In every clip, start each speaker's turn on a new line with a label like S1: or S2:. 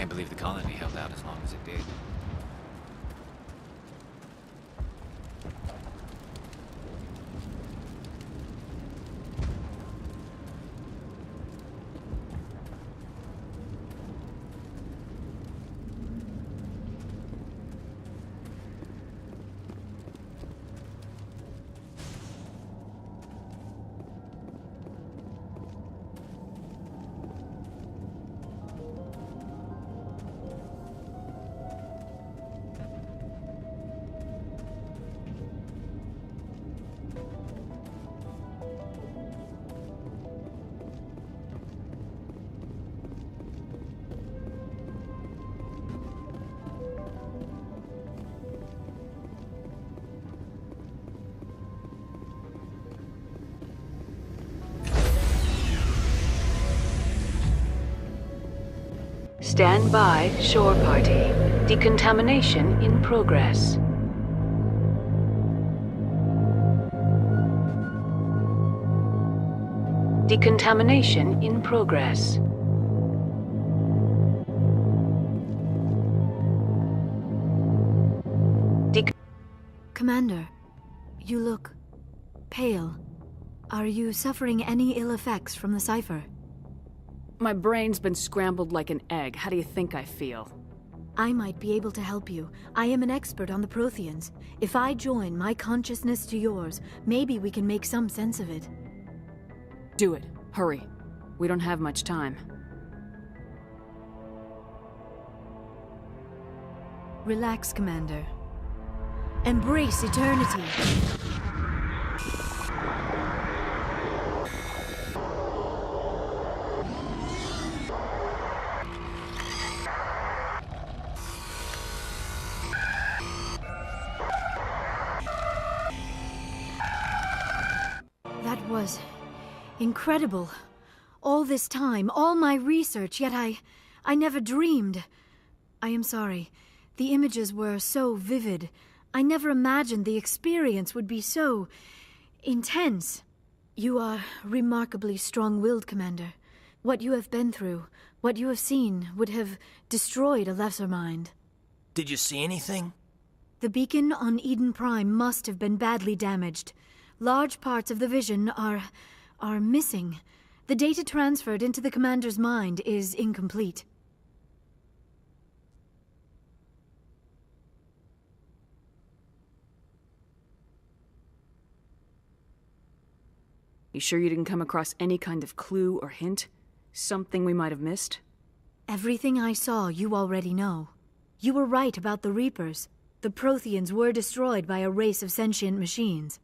S1: Can't believe the colony held out as long as it did.
S2: Stand by, shore party. Decontamination in progress. Decontamination in progress.
S3: Commander, you look pale. Are you suffering any ill effects from the cipher?
S4: My brain's been scrambled like an egg. How do you think I feel?
S3: I might be able to help you. I am an expert on the Protheans. If I join my consciousness to yours, maybe we can make some sense of it.
S4: Do it. Hurry. We don't have much time.
S3: Relax, Commander. Embrace eternity. That was incredible. All this time, all my research, yet I never dreamed. I am sorry. The images were so vivid. I never imagined the experience would be so intense. You are remarkably strong-willed, Commander. What you have been through, what you have seen, would have destroyed a lesser mind.
S5: Did you see anything?
S3: The beacon on Eden Prime must have been badly damaged. Large parts of the vision are missing. The data transferred into the Commander's mind is incomplete.
S4: You sure you didn't come across any kind of clue or hint? Something we might have missed?
S3: Everything I saw, you already know. You were right about the Reapers. The Protheans were destroyed by a race of sentient machines.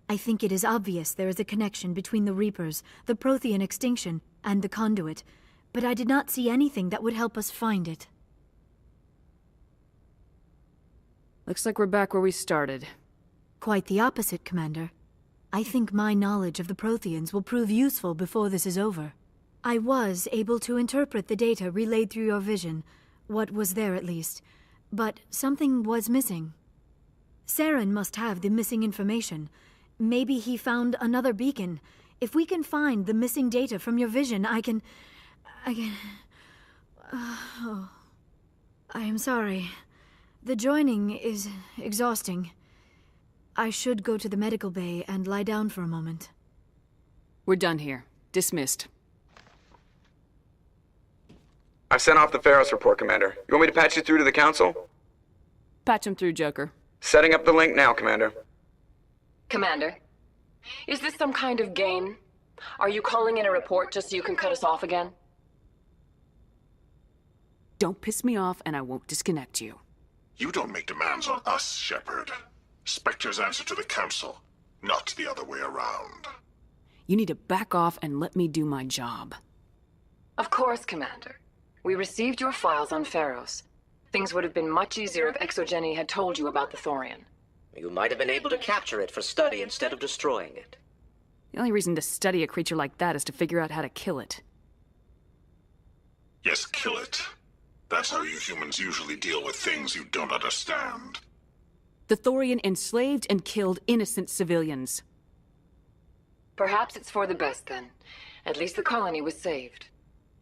S3: I think it is obvious there is a connection between the Reapers, the Prothean extinction, and the Conduit, but I did not see anything that would help us find it.
S4: Looks like we're back where we started.
S3: Quite the opposite, Commander. I think my knowledge of the Protheans will prove useful before this is over. I was able to interpret the data relayed through your vision, what was there at least, but something was missing. Saren must have the missing information. Maybe he found another beacon. If we can find the missing data from your vision, I can... Oh. I am sorry. The joining is exhausting. I should go to the medical bay and lie down for a moment.
S4: We're done here. Dismissed.
S6: I've sent off the Pharos report, Commander. You want me to patch you through to the Council?
S4: Patch him through, Joker.
S6: Setting up the link now, Commander.
S7: Commander, is this some kind of game? Are you calling in a report just so you can cut us off again?
S4: Don't piss me off and I won't disconnect you.
S8: You don't make demands on us, Shepard. Spectres answer to the Council, not the other way around.
S4: You need to back off and let me do my job.
S7: Of course, Commander. We received your files on Pharos. Things would have been much easier if Exogeny had told you about the Thorian.
S9: You might have been able to capture it for study instead of destroying it.
S4: The only reason to study a creature like that is to figure out how to kill it.
S8: Yes, kill it. That's how you humans usually deal with things you don't understand.
S4: The Thorian enslaved and killed innocent civilians.
S7: Perhaps it's for the best then. At least the colony was saved.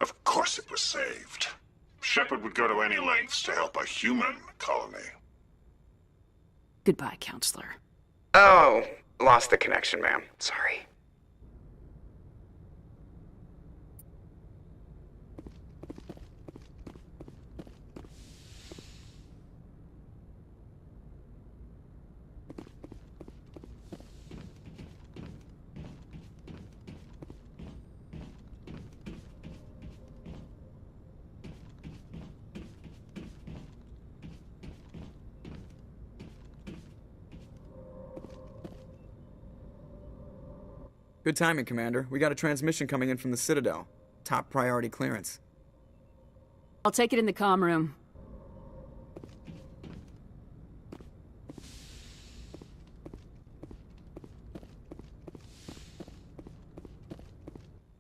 S8: Of course it was saved. Shepard would go to any lengths to help a human colony.
S4: Goodbye, counselor.
S6: Oh, lost the connection, ma'am. Sorry.
S10: Good timing, Commander. We got a transmission coming in from the Citadel. Top priority clearance.
S4: I'll take it in the comm room.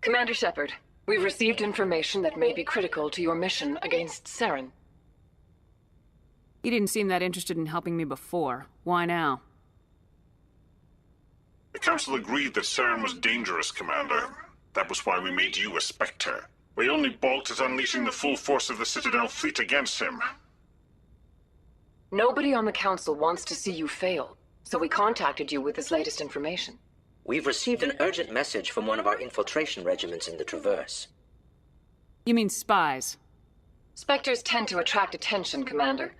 S7: Commander Shepard, we've received information that may be critical to your mission against Saren.
S4: You didn't seem that interested in helping me before. Why now?
S8: The Council agreed that Saren was dangerous, Commander. That was why we made you a Spectre. We only balked at unleashing the full force of the Citadel fleet against him.
S7: Nobody on the Council wants to see you fail, so we contacted you with this latest information.
S9: We've received an urgent message from one of our infiltration regiments in the Traverse.
S4: You mean spies?
S7: Spectres tend to attract attention, Commander,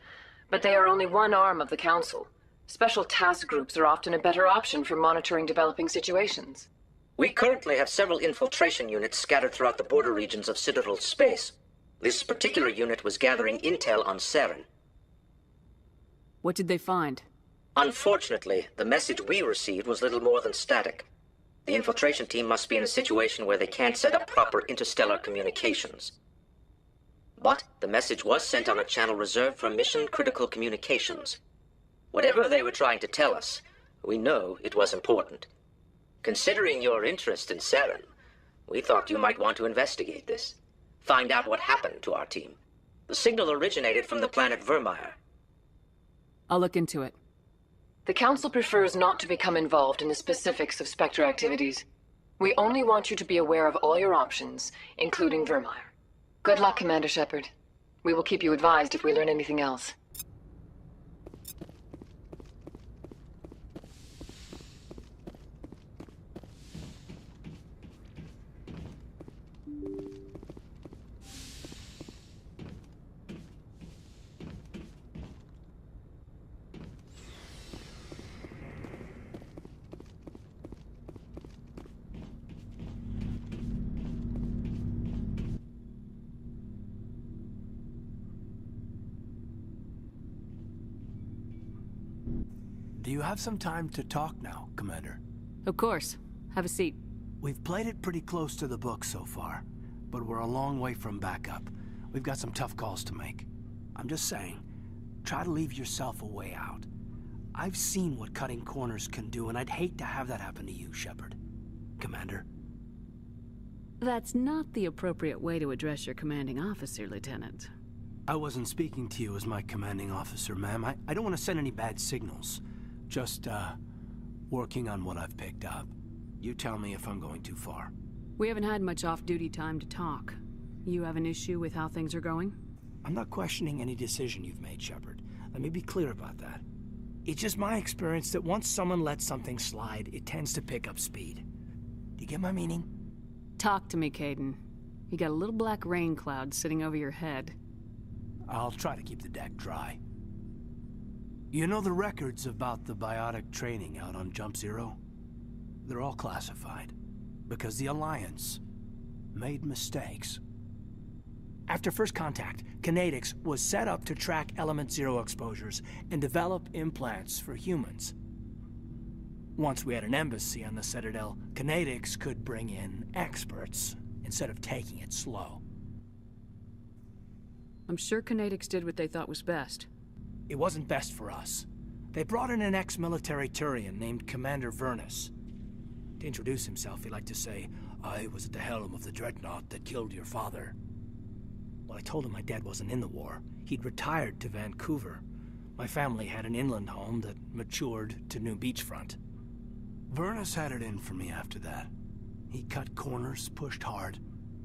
S7: but they are only one arm of the Council. Special task groups are often a better option for monitoring developing situations.
S9: We currently have several infiltration units scattered throughout the border regions of Citadel space. This particular unit was gathering intel on Saren.
S4: What did they find?
S9: Unfortunately, the message we received was little more than static. The infiltration team must be in a situation where they can't set up proper interstellar communications. But the message was sent on a channel reserved for mission-critical communications. Whatever they were trying to tell us, we know it was important. Considering your interest in Saren, we thought you might want to investigate this. Find out what happened to our team. The signal originated from the planet Vermeer.
S4: I'll look into it.
S7: The Council prefers not to become involved in the specifics of Spectre activities. We only want you to be aware of all your options, including Vermeer. Good luck, Commander Shepard. We will keep you advised if we learn anything else.
S5: Do you have some time to talk now, Commander?
S4: Of course. Have a seat.
S5: We've played it pretty close to the book so far, but we're a long way from backup. We've got some tough calls to make. I'm just saying, try to leave yourself a way out. I've seen what cutting corners can do, and I'd hate to have that happen to you, Shepard. Commander?
S4: That's not the appropriate way to address your commanding officer, Lieutenant.
S5: I wasn't speaking to you as my commanding officer, ma'am. I don't want to send any bad signals. Just, working on what I've picked up. You tell me if I'm going too far.
S4: We haven't had much off-duty time to talk. You have an issue with how things are going?
S5: I'm not questioning any decision you've made, Shepard. Let me be clear about that. It's just my experience that once someone lets something slide, it tends to pick up speed. Do you get my meaning?
S4: Talk to me, Caden. You got a little black rain cloud sitting over your head.
S5: I'll try to keep the deck dry. You know the records about the biotic training out on Jump Zero? They're all classified, because the Alliance made mistakes. After first contact, Kinetics was set up to track Element Zero exposures and develop implants for humans. Once we had an embassy on the Citadel, Kinetics could bring in experts instead of taking it slow.
S4: I'm sure Kinetics did what they thought was best.
S5: It wasn't best for us. They brought in an ex-military Turian named Commander Vernus. To introduce himself, he liked to say, "I was at the helm of the dreadnought that killed your father." Well, I told him my dad wasn't in the war. He'd retired to Vancouver. My family had an inland home that matured to new beachfront. Vernus had it in for me after that. He cut corners, pushed hard.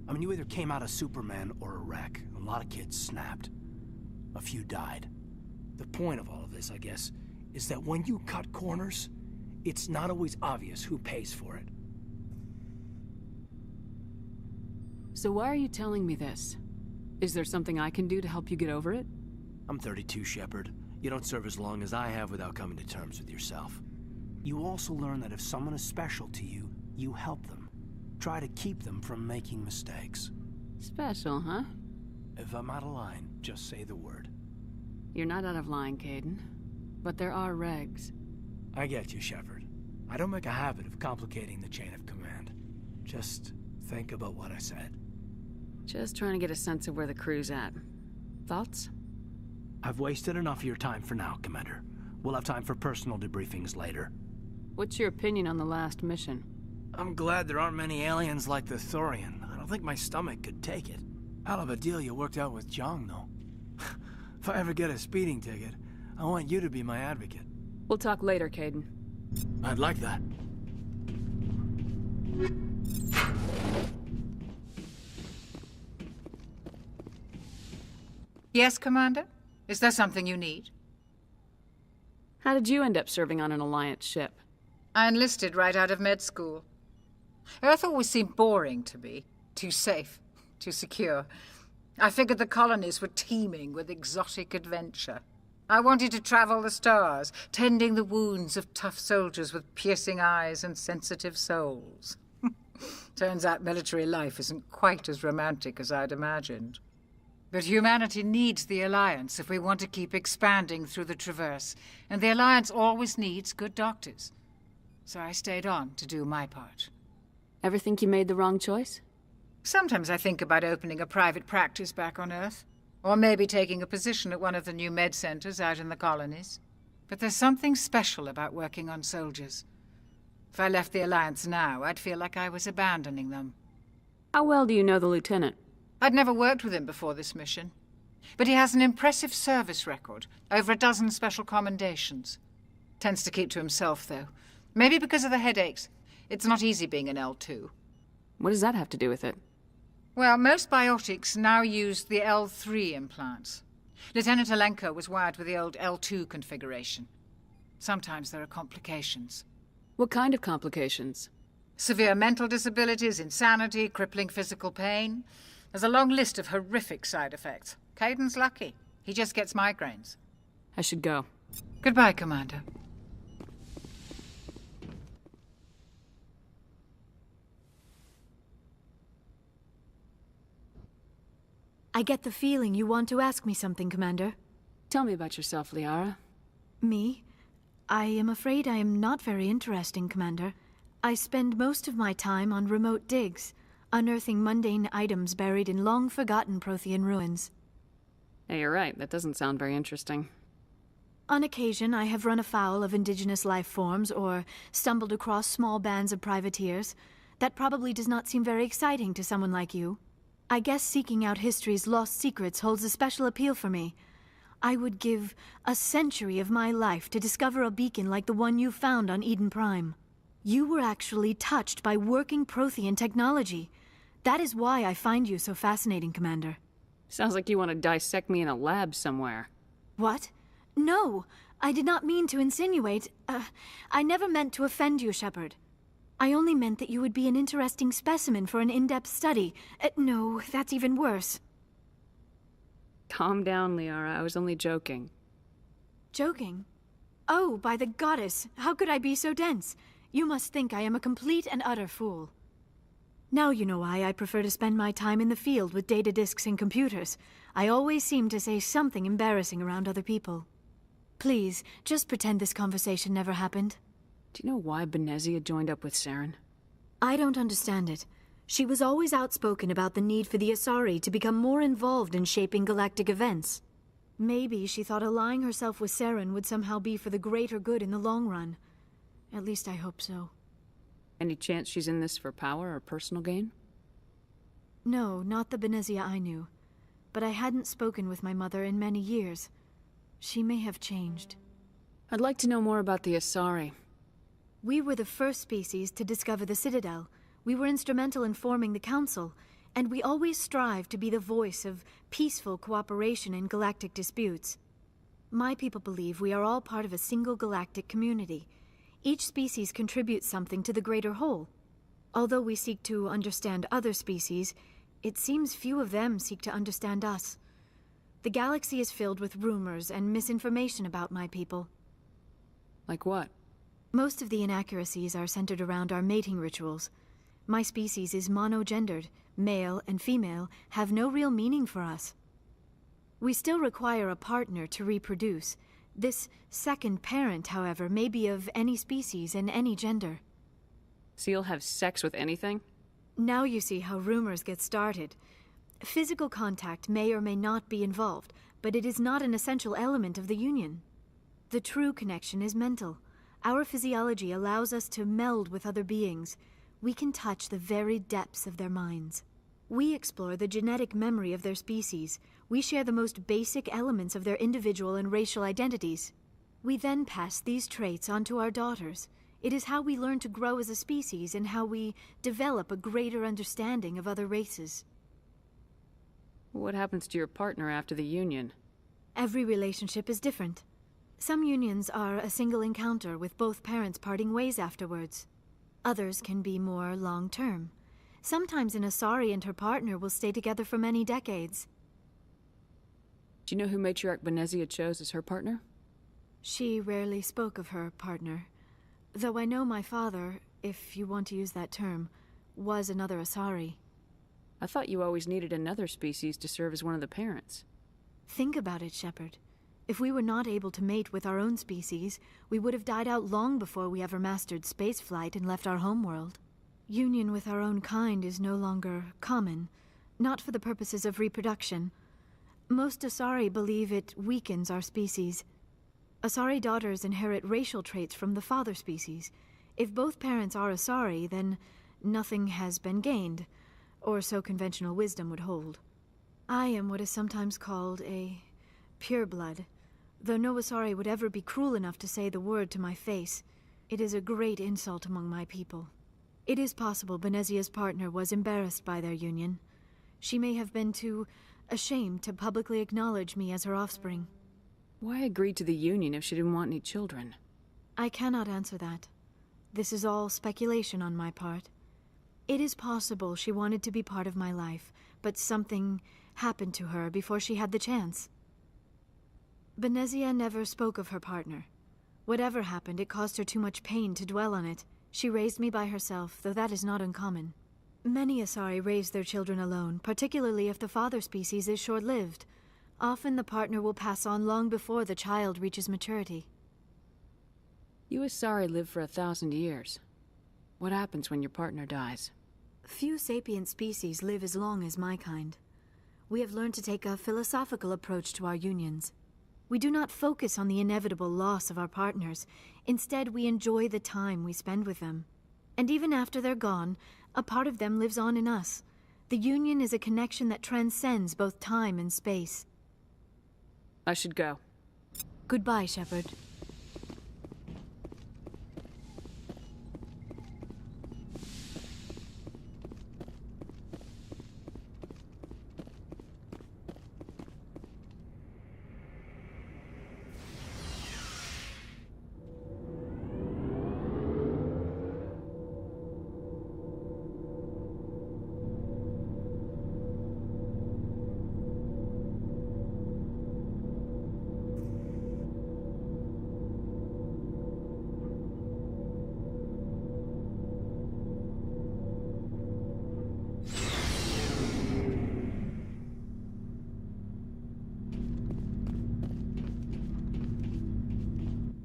S5: I mean, you either came out a Superman or a wreck. A lot of kids snapped. A few died. The point of all of this, I guess, is that when you cut corners, it's not always obvious who pays for it.
S4: So why are you telling me this? Is there something I can do to help you get over it?
S5: I'm 32, Shepard. You don't serve as long as I have without coming to terms with yourself. You also learn that if someone is special to you, you help them. Try to keep them from making mistakes.
S4: Special, huh?
S5: If I'm out of line, just say the word.
S4: You're not out of line, Caden. But there are regs.
S5: I get you, Shepard. I don't make a habit of complicating the chain of command. Just think about what I said.
S4: Just trying to get a sense of where the crew's at. Thoughts?
S5: I've wasted enough of your time for now, Commander. We'll have time for personal debriefings later.
S4: What's your opinion on the last mission?
S5: I'm glad there aren't many aliens like the Thorian. I don't think my stomach could take it. Hell of a deal you worked out with Jong, though. If I ever get a speeding ticket, I want you to be my advocate.
S4: We'll talk later, Caden.
S5: I'd like that.
S11: Yes, Commander? Is there something you need?
S4: How did you end up serving on an Alliance ship?
S11: I enlisted right out of med school. Earth always seemed boring to me. Too safe, too secure. I figured the colonies were teeming with exotic adventure. I wanted to travel the stars, tending the wounds of tough soldiers with piercing eyes and sensitive souls. Turns out military life isn't quite as romantic as I'd imagined. But humanity needs the Alliance if we want to keep expanding through the Traverse, and the Alliance always needs good doctors. So I stayed on to do my part.
S4: Ever think you made the wrong choice?
S11: Sometimes I think about opening a private practice back on Earth, or maybe taking a position at one of the new med centers out in the colonies. But there's something special about working on soldiers. If I left the Alliance now, I'd feel like I was abandoning them.
S4: How well do you know the Lieutenant?
S11: I'd never worked with him before this mission. But he has an impressive service record, over a dozen special commendations. Tends to keep to himself, though. Maybe because of the headaches. It's not easy being an L2.
S4: What does that have to do with it?
S11: Well, most biotics now use the L3 implants. Lieutenant Alenko was wired with the old L2 configuration. Sometimes there are complications.
S4: What kind of complications?
S11: Severe mental disabilities, insanity, crippling physical pain. There's a long list of horrific side effects. Caden's lucky. He just gets migraines.
S4: I should go.
S11: Goodbye, Commander.
S3: I get the feeling you want to ask me something, Commander.
S4: Tell me about yourself, Liara.
S3: Me? I am afraid I am not very interesting, Commander. I spend most of my time on remote digs, unearthing mundane items buried in long-forgotten Prothean ruins.
S4: Hey, you're right. That doesn't sound very interesting.
S3: On occasion, I have run afoul of indigenous life forms or stumbled across small bands of privateers. That probably does not seem very exciting to someone like you. I guess seeking out history's lost secrets holds a special appeal for me. I would give a century of my life to discover a beacon like the one you found on Eden Prime. You were actually touched by working Prothean technology. That is why I find you so fascinating, Commander.
S4: Sounds like you want to dissect me in a lab somewhere.
S3: What? No, I did not mean to insinuate. I never meant to offend you, Shepard. I only meant that you would be an interesting specimen for an in-depth study. No, that's even worse.
S4: Calm down, Liara. I was only joking.
S3: Joking? Oh, by the goddess, how could I be so dense? You must think I am a complete and utter fool. Now you know why I prefer to spend my time in the field with data disks and computers. I always seem to say something embarrassing around other people. Please, just pretend this conversation never happened.
S4: Do you know why Benezia joined up with Saren?
S3: I don't understand it. She was always outspoken about the need for the Asari to become more involved in shaping galactic events. Maybe she thought allying herself with Saren would somehow be for the greater good in the long run. At least I hope so.
S4: Any chance she's in this for power or personal gain?
S3: No, not the Benezia I knew. But I hadn't spoken with my mother in many years. She may have changed.
S4: I'd like to know more about the Asari.
S3: We were the first species to discover the Citadel. We were instrumental in forming the Council, And we always strive to be the voice of peaceful cooperation in galactic disputes. My people believe we are all part of a single galactic community. Each species contributes something to the greater whole. Although we seek to understand other species, it seems few of them seek to understand us. The galaxy is filled with rumors and misinformation about my people.
S4: Like what?
S3: Most of the inaccuracies are centered around our mating rituals. My species is monogendered. Male and female have no real meaning for us. We still require a partner to reproduce. This second parent, however, may be of any species and any gender.
S4: So you'll have sex with anything?
S3: Now you see how rumors get started. Physical contact may or may not be involved, but it is not an essential element of the union. The true connection is mental. Our physiology allows us to meld with other beings. We can touch the very depths of their minds. We explore the genetic memory of their species. We share the most basic elements of their individual and racial identities. We then pass these traits on to our daughters. It is how we learn to grow as a species and how we develop a greater understanding of other races.
S4: What happens to your partner after the union?
S3: Every relationship is different. Some unions are a single encounter with both parents parting ways afterwards. Others can be more long-term. Sometimes an Asari and her partner will stay together for many decades.
S4: Do you know who Matriarch Benezia chose as her partner?
S3: She rarely spoke of her partner. Though I know my father, if you want to use that term, was another Asari.
S4: I thought you always needed another species to serve as one of the parents.
S3: Think about it, Shepard. If we were not able to mate with our own species, we would have died out long before we ever mastered spaceflight and left our homeworld. Union with our own kind is no longer common, not for the purposes of reproduction. Most Asari believe it weakens our species. Asari daughters inherit racial traits from the father species. If both parents are Asari, then nothing has been gained, or so conventional wisdom would hold. I am what is sometimes called a pureblood, though no Asari would ever be cruel enough to say the word to my face. It is a great insult among my people. It is possible Benezia's partner was embarrassed by their union. She may have been too ashamed to publicly acknowledge me as her offspring.
S4: Why agree to the union if she didn't want any children?
S3: I cannot answer that. This is all speculation on my part. It is possible she wanted to be part of my life, but something happened to her before she had the chance. Benezia never spoke of her partner. Whatever happened, it caused her too much pain to dwell on it. She raised me by herself, though that is not uncommon. Many Asari raise their children alone, particularly if the father species is short-lived. Often the partner will pass on long before the child reaches maturity.
S4: You Asari live for 1,000 years. What happens when your partner dies?
S3: Few sapient species live as long as my kind. We have learned to take a philosophical approach to our unions. We do not focus on the inevitable loss of our partners. Instead, we enjoy the time we spend with them. And even after they're gone, a part of them lives on in us. The union is a connection that transcends both time and space.
S4: I should go.
S3: Goodbye, Shepard.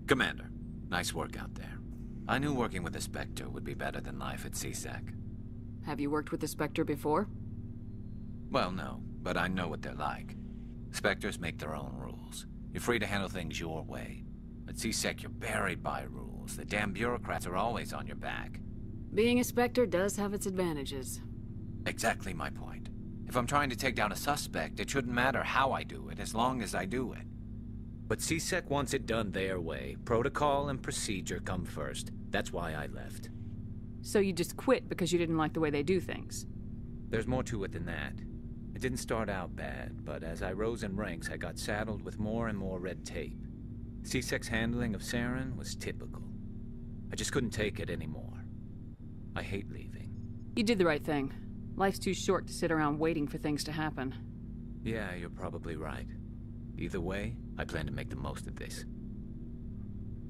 S1: Commander, nice work out there. I knew working with the Spectre would be better than life at CSEC.
S4: Have you worked with the Spectre before?
S1: Well, no, but I know what they're like. Spectres make their own rules. You're free to handle things your way. At CSEC, you're buried by rules. The damn bureaucrats are always on your back.
S4: Being a Spectre does have its advantages.
S1: Exactly my point. If I'm trying to take down a suspect, it shouldn't matter how I do it, as long as I do it.
S12: But CSEC wants it done their way. Protocol and procedure come first. That's why I left.
S4: So you just quit because you didn't like the way they do things?
S12: There's more to it than that. It didn't start out bad, but as I rose in ranks, I got saddled with more and more red tape. C-Sec's handling of Saren was typical. I just couldn't take it anymore. I hate leaving.
S4: You did the right thing. Life's too short to sit around waiting for things to happen.
S12: Yeah, you're probably right. Either way, I plan to make the most of this.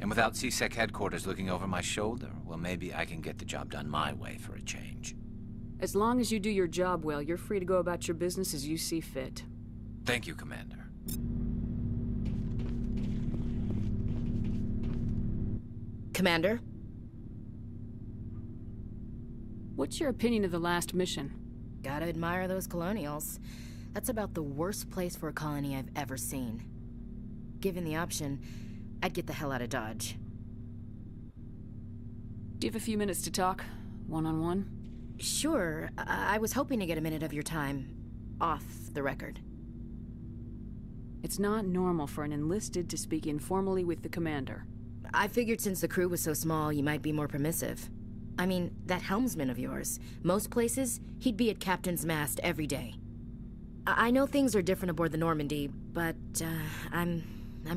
S1: And without C-Sec headquarters looking over my shoulder, well, maybe I can get the job done my way for a change.
S4: As long as you do your job well, you're free to go about your business as you see fit.
S1: Thank you, Commander.
S13: Commander?
S4: What's your opinion of the last mission?
S13: Gotta admire those colonials. That's about the worst place for a colony I've ever seen. Given the option, I'd get the hell out of Dodge.
S4: Do you have a few minutes to talk? One-on-one?
S13: Sure. I was hoping to get a minute of your time off the record.
S4: It's not normal for an enlisted to speak informally with the commander.
S13: I figured since the crew was so small, you might be more permissive. I mean, that helmsman of yours. Most places, he'd be at captain's mast every day. I know things are different aboard the Normandy, but I'm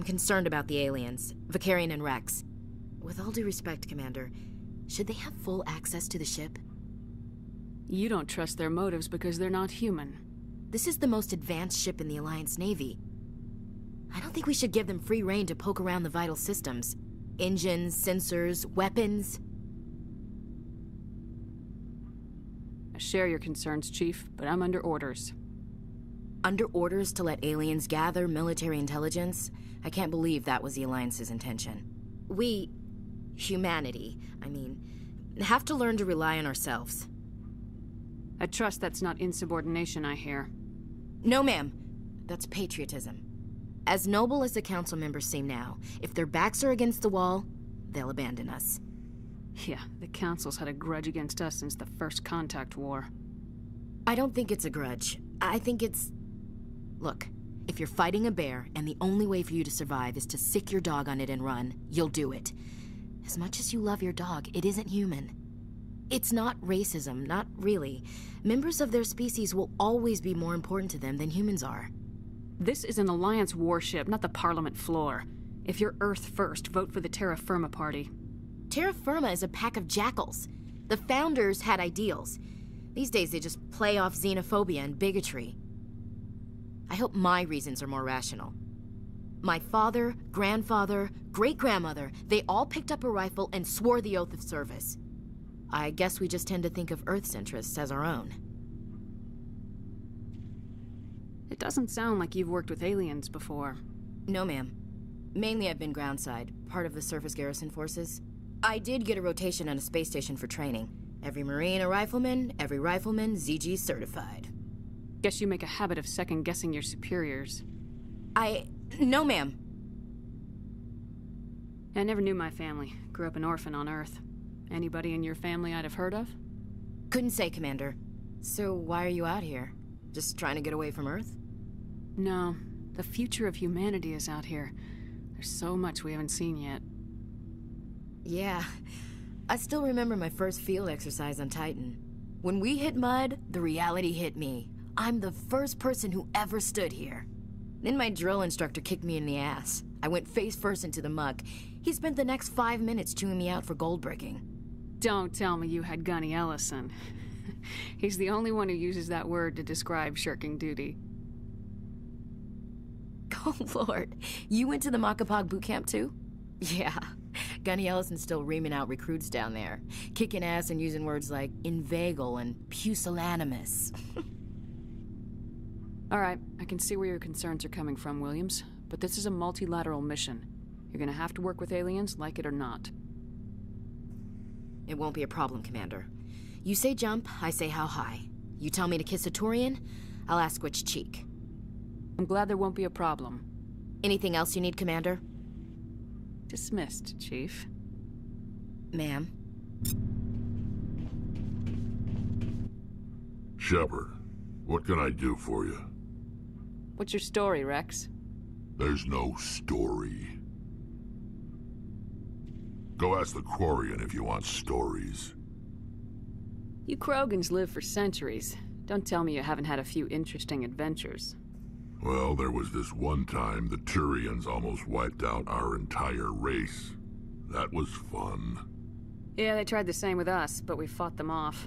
S13: concerned about the aliens, Vicarian and Rex. With all due respect, Commander, should they have full access to the ship?
S4: You don't trust their motives because they're not human.
S13: This is the most advanced ship in the Alliance Navy. I don't think we should give them free rein to poke around the vital systems. Engines, sensors, weapons.
S4: I share your concerns, Chief, but I'm under orders.
S13: Under orders to let aliens gather military intelligence? I can't believe that was the Alliance's intention. We, humanity, have to learn to rely on ourselves.
S4: I trust that's not insubordination, I hear.
S13: No, ma'am. That's patriotism. As noble as the council members seem now, if their backs are against the wall, they'll abandon us.
S4: Yeah, the council's had a grudge against us since the First Contact War.
S13: I don't think it's a grudge. I think it's... Look, if you're fighting a bear and the only way for you to survive is to sick your dog on it and run, you'll do it. As much as you love your dog, it isn't human. It's not racism, not really. Members of their species will always be more important to them than humans are.
S4: This is an Alliance warship, not the Parliament floor. If you're Earth first, vote for the Terra Firma Party.
S13: Terra Firma is a pack of jackals. The founders had ideals. These days they just play off xenophobia and bigotry. I hope my reasons are more rational. My father, grandfather, great-grandmother, they all picked up a rifle and swore the oath of service. I guess we just tend to think of Earth's interests as our own.
S4: It doesn't sound like you've worked with aliens before.
S13: No, ma'am. Mainly I've been groundside, part of the surface garrison forces. I did get a rotation on a space station for training. Every Marine a rifleman, every rifleman ZG certified.
S4: Guess you make a habit of second-guessing your superiors.
S13: No, ma'am.
S4: I never knew my family. Grew up an orphan on Earth. Anybody in your family I'd have heard of?
S13: Couldn't say, Commander. So why are you out here? Just trying to get away from Earth?
S4: No. The future of humanity is out here. There's so much we haven't seen yet.
S13: Yeah. I still remember my first field exercise on Titan. When we hit mud, the reality hit me. I'm the first person who ever stood here. Then my drill instructor kicked me in the ass. I went face first into the muck. He spent the next 5 minutes chewing me out for gold bricking.
S4: Don't tell me you had Gunny Ellison. He's the only one who uses that word to describe shirking duty.
S13: Oh, Lord. You went to the Macapog boot camp, too? Yeah. Gunny Ellison's still reaming out recruits down there. Kicking ass and using words like inveigle and pusillanimous.
S4: All right, I can see where your concerns are coming from, Williams. But this is a multilateral mission. You're gonna have to work with aliens, like it or not.
S13: It won't be a problem, Commander. You say jump, I say how high. You tell me to kiss a Turian, I'll ask which cheek.
S4: I'm glad there won't be a problem.
S13: Anything else you need, Commander?
S4: Dismissed, Chief.
S13: Ma'am.
S14: Shepard, what can I do for you?
S4: What's your story, Rex?
S14: There's no story. Go ask the Quarian if you want stories.
S4: You Krogans live for centuries. Don't tell me you haven't had a few interesting adventures.
S14: Well, there was this one time the Turians almost wiped out our entire race. That was fun.
S4: Yeah, they tried the same with us, but we fought them off.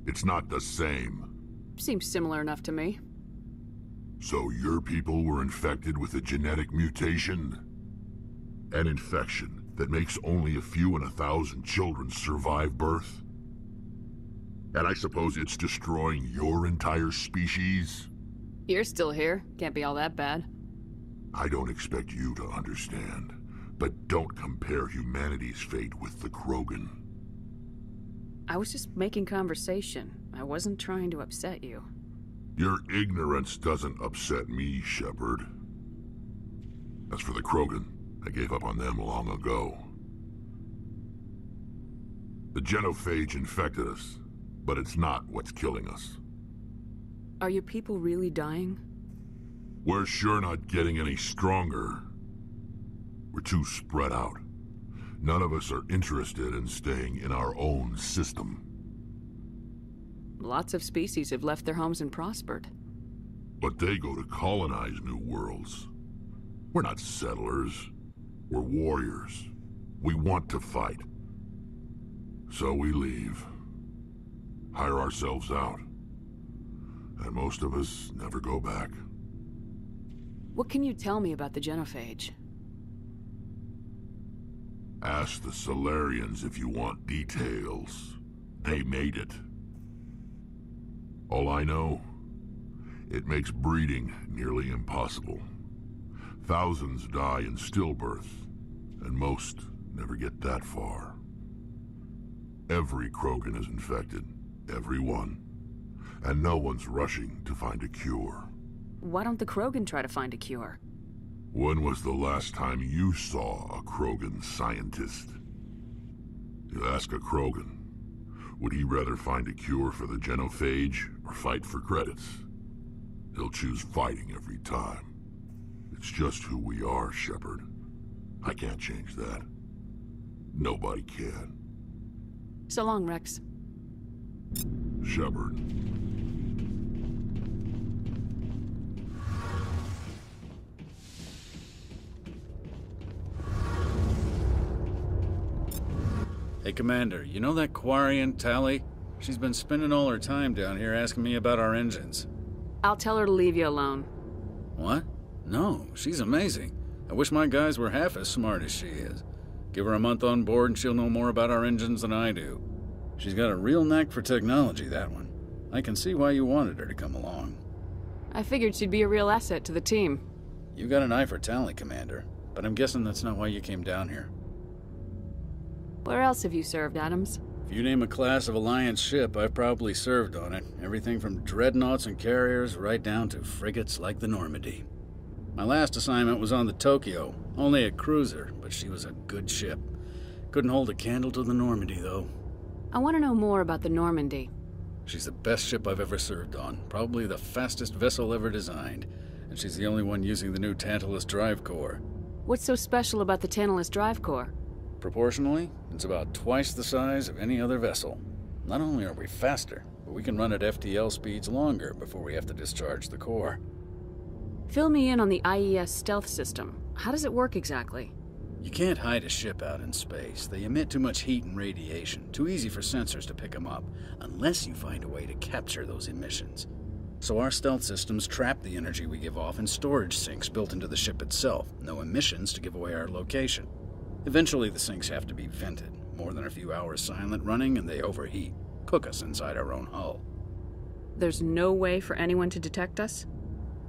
S14: It's not the same.
S4: Seems similar enough to me.
S14: So your people were infected with a genetic mutation? An infection that makes only a few in 1,000 children survive birth? And I suppose it's destroying your entire species?
S4: You're still here. Can't be all that bad.
S14: I don't expect you to understand, but don't compare humanity's fate with the Krogan.
S4: I was just making conversation. I wasn't trying to upset you.
S14: Your ignorance doesn't upset me, Shepard. As for the Krogan, I gave up on them long ago. The genophage infected us, but it's not what's killing us.
S4: Are your people really dying?
S14: We're sure not getting any stronger. We're too spread out. None of us are interested in staying in our own system.
S4: Lots of species have left their homes and prospered.
S14: But they go to colonize new worlds. We're not settlers. We're warriors. We want to fight. So we leave. Hire ourselves out. And most of us never go back.
S4: What can you tell me about the genophage?
S14: Ask the Solarians if you want details. They made it. All I know, it makes breeding nearly impossible. Thousands die in stillbirth, and most never get that far. Every Krogan is infected, every one. And no one's rushing to find a cure.
S4: Why don't the Krogan try to find a cure?
S14: When was the last time you saw a Krogan scientist? You ask a Krogan, would he rather find a cure for the genophage or fight for credits? He'll choose fighting every time. It's just who we are, Shepard. I can't change that. Nobody can.
S4: So long, Rex.
S14: Shepard.
S15: Hey, Commander, you know that Quarian, Tally? She's been spending all her time down here asking me about our engines.
S4: I'll tell her to leave you alone.
S15: What? No, she's amazing. I wish my guys were half as smart as she is. Give her a month on board and she'll know more about our engines than I do. She's got a real knack for technology, that one. I can see why you wanted her to come along.
S4: I figured she'd be a real asset to the team.
S15: You got an eye for Tally, Commander, but I'm guessing that's not why you came down here.
S4: Where else have you served, Adams?
S15: If you name a class of Alliance ship, I've probably served on it. Everything from dreadnoughts and carriers right down to frigates like the Normandy. My last assignment was on the Tokyo, only a cruiser, but she was a good ship. Couldn't hold a candle to the Normandy, though.
S4: I want to know more about the Normandy.
S15: She's the best ship I've ever served on, probably the fastest vessel ever designed, and she's the only one using the new Tantalus drive core.
S4: What's so special about the Tantalus drive core?
S15: Proportionally, it's about twice the size of any other vessel. Not only are we faster, but we can run at FTL speeds longer before we have to discharge the core.
S4: Fill me in on the IES stealth system. How does it work exactly?
S15: You can't hide a ship out in space. They emit too much heat and radiation, too easy for sensors to pick them up, unless you find a way to capture those emissions. So our stealth systems trap the energy we give off in storage sinks built into the ship itself. No emissions to give away our location. Eventually the sinks have to be vented. More than a few hours silent running and they overheat. Cook us inside our own hull.
S4: There's no way for anyone to detect us?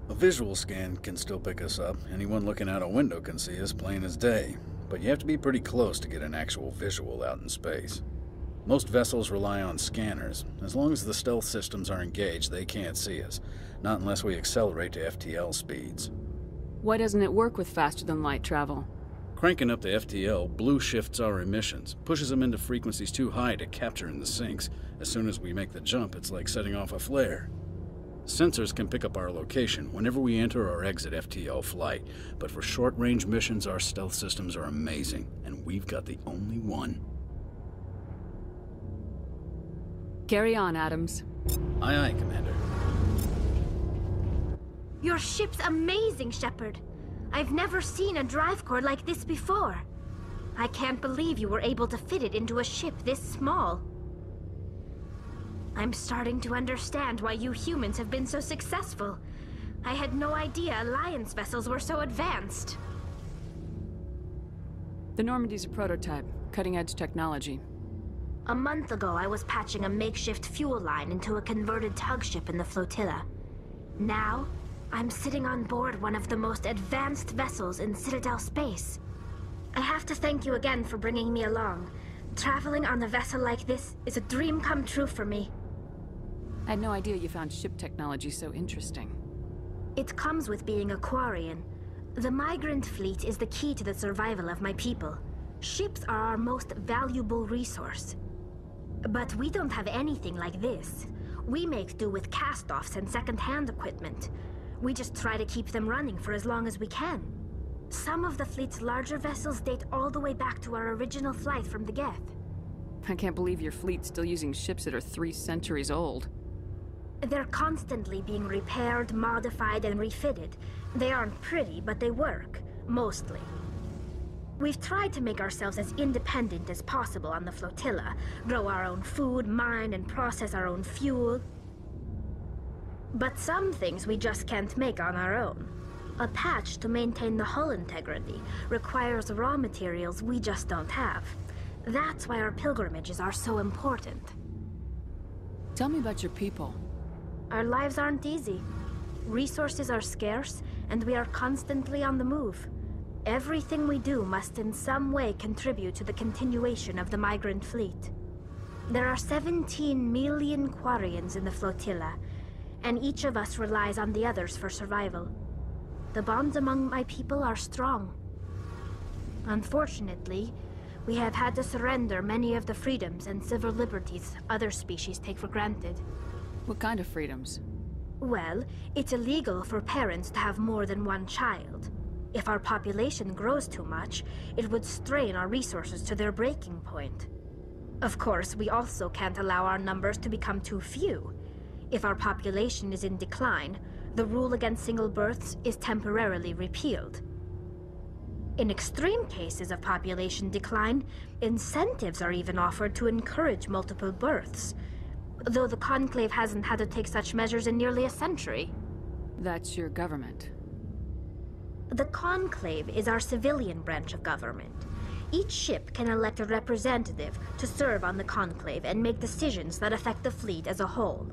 S15: A visual scan can still pick us up. Anyone looking out a window can see us plain as day. But you have to be pretty close to get an actual visual out in space. Most vessels rely on scanners. As long as the stealth systems are engaged, they can't see us. Not unless we accelerate to FTL speeds.
S4: Why doesn't it work with faster-than-light travel?
S15: Cranking up the FTL blue shifts our emissions, pushes them into frequencies too high to capture in the sinks. As soon as we make the jump, it's like setting off a flare. Sensors can pick up our location whenever we enter or exit FTL flight, but for short-range missions, our stealth systems are amazing, and we've got the only one.
S4: Carry on, Adams.
S15: Aye, aye, Commander.
S16: Your ship's amazing, Shepard. I've never seen a drive core like this before. I can't believe you were able to fit it into a ship this small. I'm starting to understand why you humans have been so successful. I had no idea Alliance vessels were so advanced.
S4: The Normandy's a prototype, cutting-edge technology.
S16: A month ago, I was patching a makeshift fuel line into a converted tug ship in the flotilla. Now, I'm sitting on board one of the most advanced vessels in Citadel space. I have to thank you again for bringing me along. Traveling on a vessel like this is a dream come true for me.
S4: I had no idea you found ship technology so interesting.
S16: It comes with being a Quarian. The migrant fleet is the key to the survival of my people. Ships are our most valuable resource. But we don't have anything like this. We make do with cast-offs and second-hand equipment. We just try to keep them running for as long as we can. Some of the fleet's larger vessels date all the way back to our original flight from the Geth.
S4: I can't believe your fleet's still using ships that are 3 centuries old.
S16: They're constantly being repaired, modified, and refitted. They aren't pretty, but they work. Mostly. We've tried to make ourselves as independent as possible on the flotilla. Grow our own food, mine, and process our own fuel. But some things we just can't make on our own. A patch to maintain the hull integrity requires raw materials we just don't have. That's why our pilgrimages are so important.
S4: Tell me about your people.
S16: Our lives aren't easy. Resources are scarce, and we are constantly on the move. Everything we do must in some way contribute to the continuation of the migrant fleet. There are 17 million Quarians in the flotilla, and each of us relies on the others for survival. The bonds among my people are strong. Unfortunately, we have had to surrender many of the freedoms and civil liberties other species take for granted.
S4: What kind of freedoms?
S16: Well, it's illegal for parents to have more than one child. If our population grows too much, it would strain our resources to their breaking point. Of course, we also can't allow our numbers to become too few. If our population is in decline, the rule against single births is temporarily repealed. In extreme cases of population decline, incentives are even offered to encourage multiple births, though the Conclave hasn't had to take such measures in nearly a century.
S4: That's your government.
S16: The Conclave is our civilian branch of government. Each ship can elect a representative to serve on the Conclave and make decisions that affect the fleet as a whole.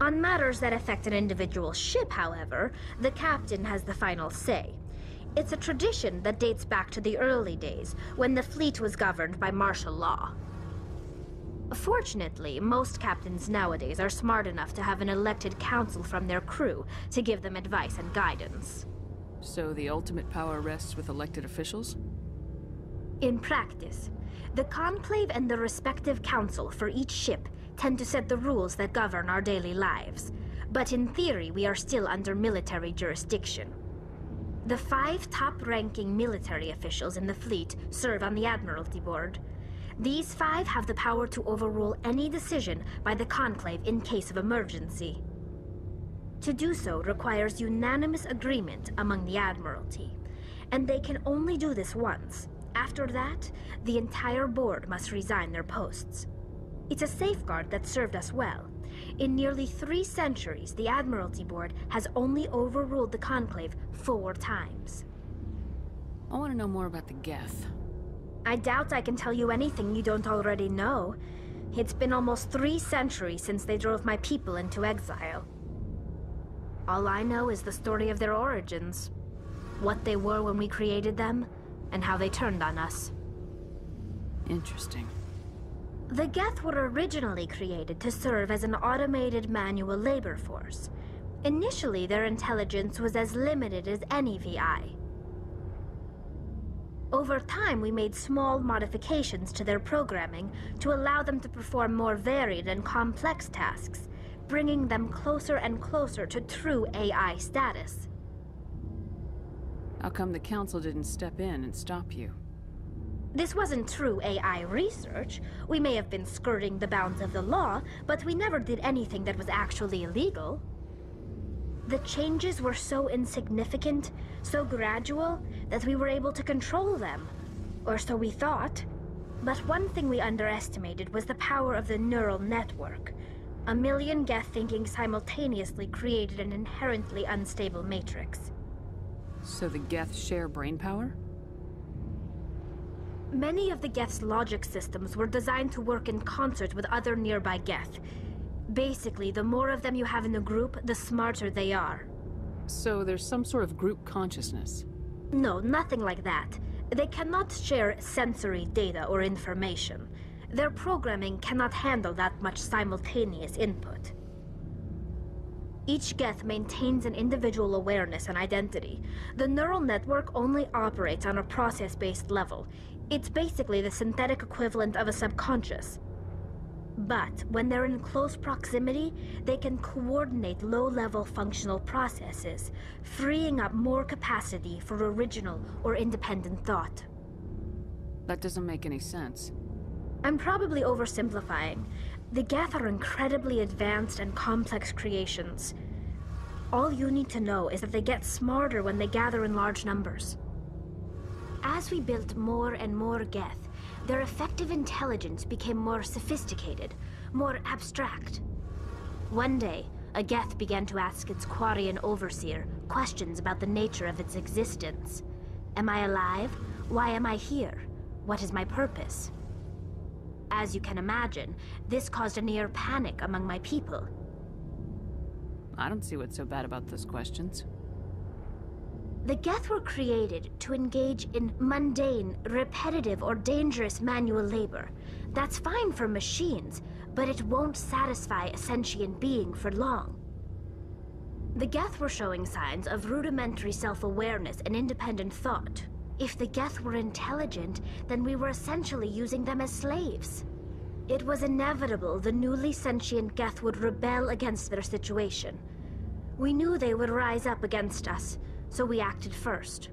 S16: On matters that affect an individual ship, however, the captain has the final say. It's a tradition that dates back to the early days, when the fleet was governed by martial law. Fortunately, most captains nowadays are smart enough to have an elected council from their crew to give them advice and guidance.
S4: So the ultimate power rests with elected officials?
S16: In practice, the Conclave and the respective council for each ship tend to set the rules that govern our daily lives. But in theory, we are still under military jurisdiction. The 5 top-ranking military officials in the fleet serve on the Admiralty Board. These 5 have the power to overrule any decision by the Conclave in case of emergency. To do so requires unanimous agreement among the Admiralty, and they can only do this once. After that, the entire board must resign their posts. It's a safeguard that served us well. In nearly 3 centuries, the Admiralty Board has only overruled the Conclave 4 times.
S4: I want to know more about the Geth.
S16: I doubt I can tell you anything you don't already know. It's been almost 3 centuries since they drove my people into exile. All I know is the story of their origins. What they were when we created them, and how they turned on us.
S4: Interesting.
S16: The Geth were originally created to serve as an automated manual labor force. Initially, their intelligence was as limited as any VI. Over time, we made small modifications to their programming to allow them to perform more varied and complex tasks, bringing them closer and closer to true AI status.
S4: How come the Council didn't step in and stop you?
S16: This wasn't true AI research. We may have been skirting the bounds of the law, but we never did anything that was actually illegal. The changes were so insignificant, so gradual, that we were able to control them. Or so we thought. But one thing we underestimated was the power of the neural network. A million Geth thinking simultaneously created an inherently unstable matrix.
S4: So the Geth share brain power?
S16: Many of the Geth's logic systems were designed to work in concert with other nearby Geth. Basically, the more of them you have in the group, the smarter they are.
S4: So there's some sort of group consciousness?
S16: No, nothing like that. They cannot share sensory data or information. Their programming cannot handle that much simultaneous input. Each Geth maintains an individual awareness and identity. The neural network only operates on a process-based level. It's basically the synthetic equivalent of a subconscious. But when they're in close proximity, they can coordinate low-level functional processes, freeing up more capacity for original or independent thought.
S4: That doesn't make any sense.
S16: I'm probably oversimplifying. The Geth are incredibly advanced and complex creations. All you need to know is that they get smarter when they gather in large numbers. As we built more and more Geth, their effective intelligence became more sophisticated, more abstract. One day, a Geth began to ask its Quarian overseer questions about the nature of its existence. Am I alive? Why am I here? What is my purpose? As you can imagine, this caused a near panic among my people.
S4: I don't see what's so bad about those questions.
S16: The Geth were created to engage in mundane, repetitive, or dangerous manual labor. That's fine for machines, but it won't satisfy a sentient being for long. The Geth were showing signs of rudimentary self-awareness and independent thought. If the Geth were intelligent, then we were essentially using them as slaves. It was inevitable the newly sentient Geth would rebel against their situation. We knew they would rise up against us, so we acted first.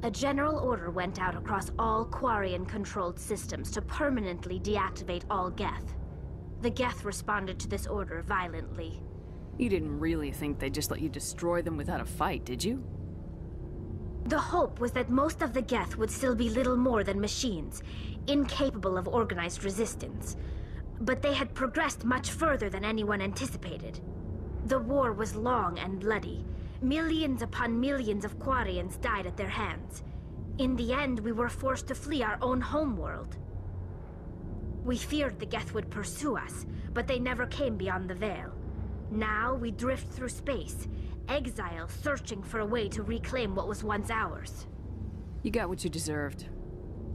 S16: A general order went out across all Quarian-controlled systems to permanently deactivate all Geth. The Geth responded to this order violently.
S4: You didn't really think they'd just let you destroy them without a fight, did you?
S16: The hope was that most of the Geth would still be little more than machines, incapable of organized resistance. But they had progressed much further than anyone anticipated. The war was long and bloody. Millions upon millions of Quarians died at their hands. In the end, we were forced to flee our own homeworld. We feared the Geth would pursue us, but they never came beyond the Veil. Now we drift through space, exile searching for a way to reclaim what was once ours.
S4: You got what you deserved.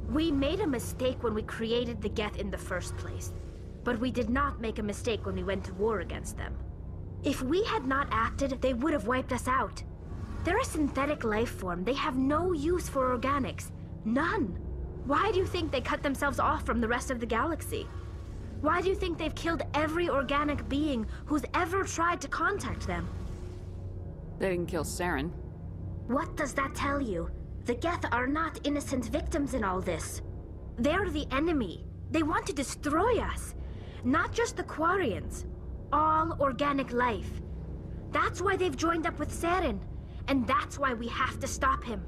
S16: We made a mistake when we created the Geth in the first place, but we did not make a mistake when we went to war against them. If we had not acted, they would have wiped us out. They're a synthetic life form. They have no use for organics. None. Why do you think they cut themselves off from the rest of the galaxy? Why do you think they've killed every organic being who's ever tried to contact them?
S4: They didn't kill Saren.
S16: What does that tell you? The Geth are not innocent victims in all this. They're the enemy. They want to destroy us. Not just the Quarians. All organic life. That's why they've joined up with Saren. And that's why we have to stop him.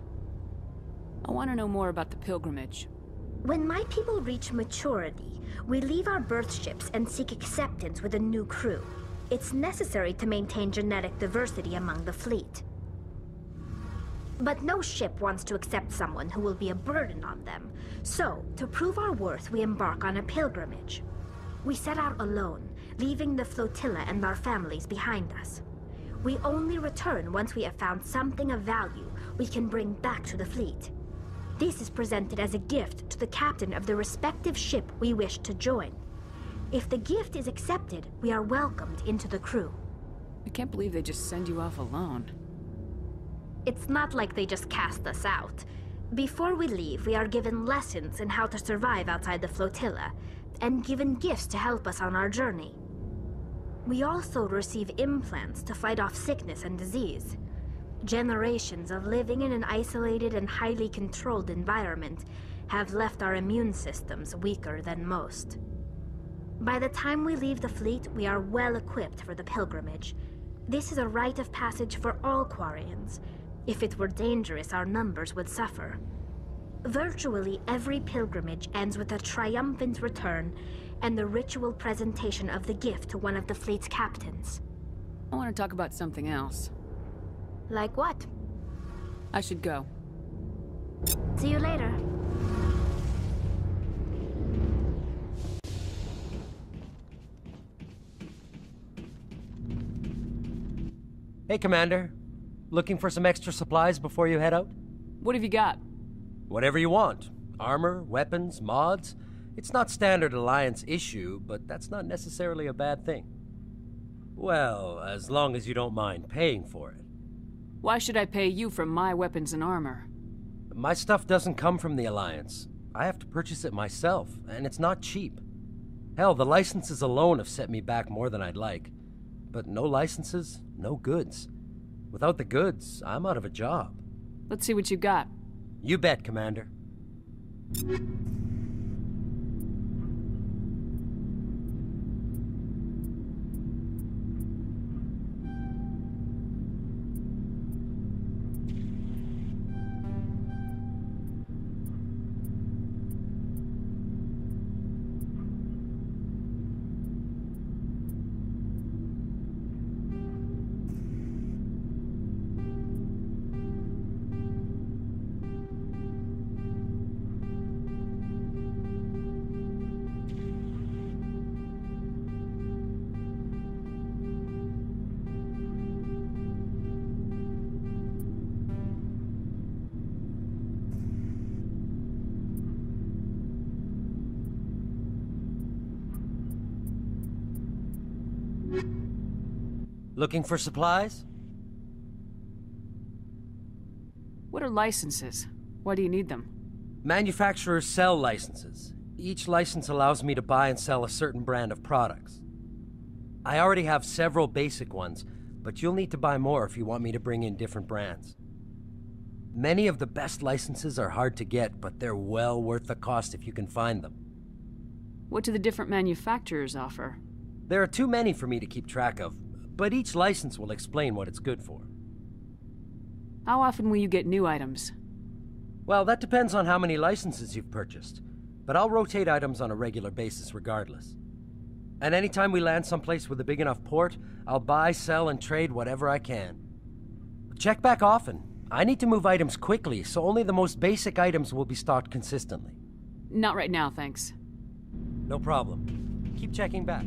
S4: I want to know more about the pilgrimage.
S16: When my people reach maturity, we leave our birth ships and seek acceptance with a new crew. It's necessary to maintain genetic diversity among the fleet. But no ship wants to accept someone who will be a burden on them. So, to prove our worth, we embark on a pilgrimage. We set out alone, leaving the flotilla and our families behind us. We only return once we have found something of value we can bring back to the fleet. This is presented as a gift to the captain of the respective ship we wish to join. If the gift is accepted, we are welcomed into the crew.
S4: I can't believe they just send you off alone.
S16: It's not like they just cast us out. Before we leave, we are given lessons in how to survive outside the flotilla, and given gifts to help us on our journey. We also receive implants to fight off sickness and disease. Generations of living in an isolated and highly controlled environment have left our immune systems weaker than most. By the time we leave the fleet, we are well equipped for the pilgrimage. This is a rite of passage for all Quarians. If it were dangerous, our numbers would suffer. Virtually every pilgrimage ends with a triumphant return and the ritual presentation of the gift to one of the fleet's captains.
S4: I want to talk about something else.
S16: Like what?
S4: I should go.
S16: See you later.
S17: Hey, Commander. Looking for some extra supplies before you head out?
S4: What have you got?
S17: Whatever you want. Armor, weapons, mods. It's not standard Alliance issue, but that's not necessarily a bad thing. Well, as long as you don't mind paying for it.
S4: Why should I pay you for my weapons and armor?
S17: My stuff doesn't come from the Alliance. I have to purchase it myself, and it's not cheap. Hell, the licenses alone have set me back more than I'd like. But no licenses, no goods. Without the goods, I'm out of a job.
S4: Let's see what you got.
S17: You bet, Commander. Looking for supplies?
S4: What are licenses? Why do you need them?
S17: Manufacturers sell licenses. Each license allows me to buy and sell a certain brand of products. I already have several basic ones, but you'll need to buy more if you want me to bring in different brands. Many of the best licenses are hard to get, but they're well worth the cost if you can find them.
S4: What do the different manufacturers offer?
S17: There are too many for me to keep track of, but each license will explain what it's good for.
S4: How often will you get new items?
S17: Well, that depends on how many licenses you've purchased, but I'll rotate items on a regular basis regardless. And anytime we land someplace with a big enough port, I'll buy, sell, and trade whatever I can. Check back often. I need to move items quickly, so only the most basic items will be stocked consistently.
S4: Not right now, thanks.
S17: No problem. Keep checking back.